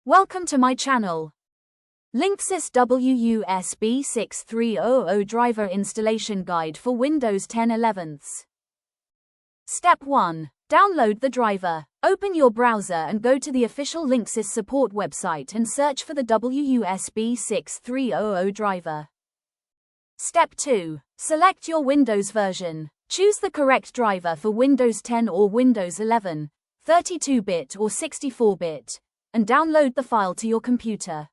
Welcome to my channel. Linksys WUSB6300 Driver Installation Guide for Windows 10 11th. Step 1. Download the driver. Open your browser and go to the official Linksys support website and search for the WUSB6300 driver. Step 2. Select your Windows version. Choose the correct driver for Windows 10 or Windows 11, 32-bit or 64-bit, and download the file to your computer.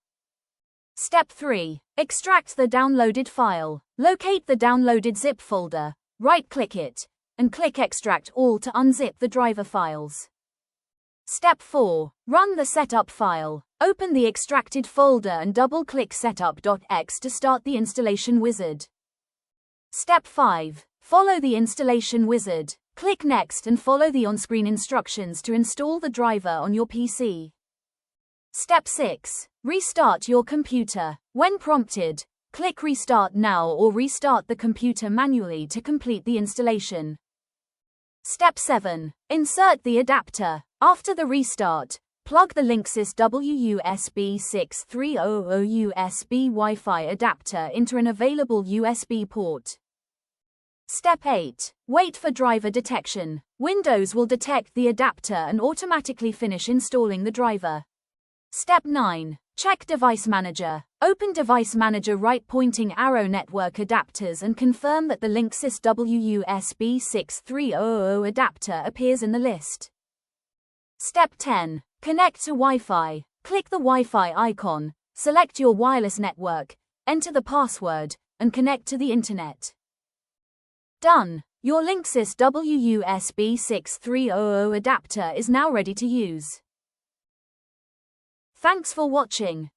Step 3. Extract the downloaded file. Locate the downloaded zip folder, right-click it, and click Extract All to unzip the driver files. Step 4. Run the setup file. Open the extracted folder and double-click setup.exe to start the installation wizard. Step 5. Follow the installation wizard. Click Next and follow the on-screen instructions to install the driver on your PC. Step 6. Restart your computer. When prompted, click Restart Now or restart the computer manually to complete the installation. Step 7. Insert the adapter. After the restart, plug the Linksys WUSB6300 USB Wi-Fi adapter into an available USB port. Step 8. Wait for driver detection. Windows will detect the adapter and automatically finish installing the driver. Step 9. Check Device Manager. Open Device Manager right-pointing arrow network adapters and confirm that the Linksys WUSB6300 adapter appears in the list. Step 10. Connect to Wi-Fi. Click the Wi-Fi icon, select your wireless network, enter the password, and connect to the internet. Done. Your Linksys WUSB6300 adapter is now ready to use. Thanks for watching.